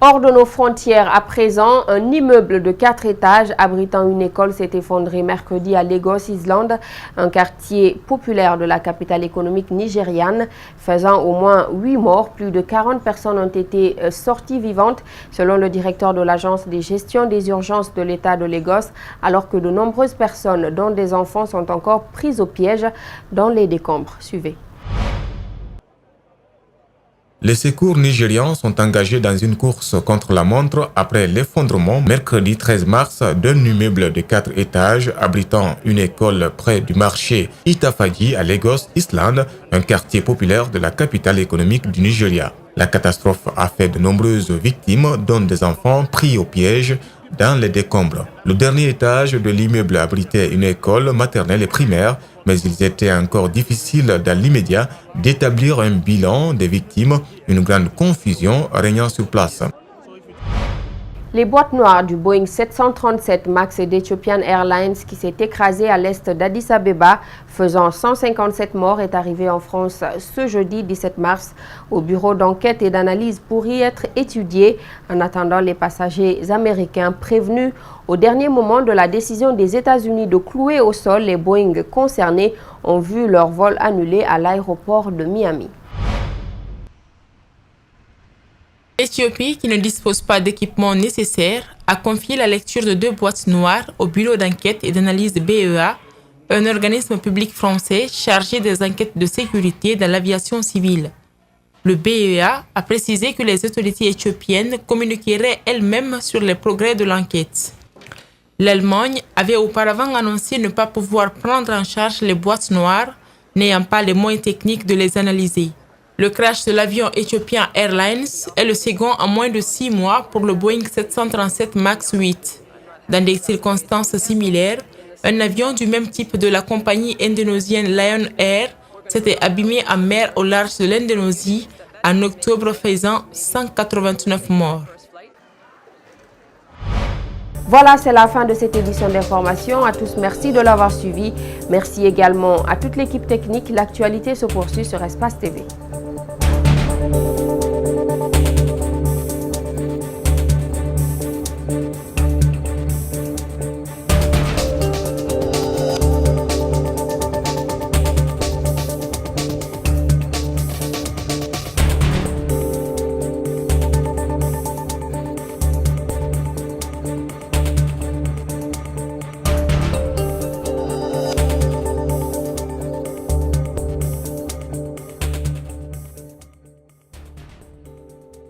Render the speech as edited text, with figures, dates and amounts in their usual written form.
Hors de nos frontières à présent, un immeuble de 4 étages abritant une école s'est effondré mercredi à Lagos Island, un quartier populaire de la capitale économique nigériane, faisant au moins 8 morts. Plus de 40 personnes ont été sorties vivantes, selon le directeur de l'agence de gestion des urgences de l'État de Lagos, alors que de nombreuses personnes, dont des enfants, sont encore prises au piège dans les décombres. Suivez. Les secours nigérians sont engagés dans une course contre la montre après l'effondrement mercredi 13 mars d'un immeuble de 4 étages abritant une école près du marché Itafagi à Lagos Island, un quartier populaire de la capitale économique du Nigeria. La catastrophe a fait de nombreuses victimes, dont des enfants pris au piège dans les décombres. Le dernier étage de l'immeuble abritait une école maternelle et primaire, mais il était encore difficile dans l'immédiat d'établir un bilan des victimes, une grande confusion régnant sur place. Les boîtes noires du Boeing 737 MAX d'Ethiopian Airlines qui s'est écrasé à l'est d'Addis Abeba, faisant 157 morts, est arrivé en France ce jeudi 17 mars au bureau d'enquête et d'analyse pour y être étudié. En attendant, les passagers américains prévenus au dernier moment de la décision des États-Unis de clouer au sol les Boeing concernés ont vu leur vol annulé à l'aéroport de Miami. L'Éthiopie, qui ne dispose pas d'équipements nécessaires, a confié la lecture de 2 boîtes noires au Bureau d'enquête et d'analyse de BEA, un organisme public français chargé des enquêtes de sécurité dans l'aviation civile. Le BEA a précisé que les autorités éthiopiennes communiqueraient elles-mêmes sur les progrès de l'enquête. L'Allemagne avait auparavant annoncé ne pas pouvoir prendre en charge les boîtes noires, n'ayant pas les moyens techniques de les analyser. Le crash de l'avion Ethiopian Airlines est le second en moins de 6 mois pour le Boeing 737 MAX 8. Dans des circonstances similaires, un avion du même type de la compagnie indonésienne Lion Air s'était abîmé en mer au large de l'Indonésie en octobre, faisant 189 morts. Voilà, c'est la fin de cette édition d'information. À tous, merci de l'avoir suivi. Merci également à toute l'équipe technique. L'actualité se poursuit sur Espace TV.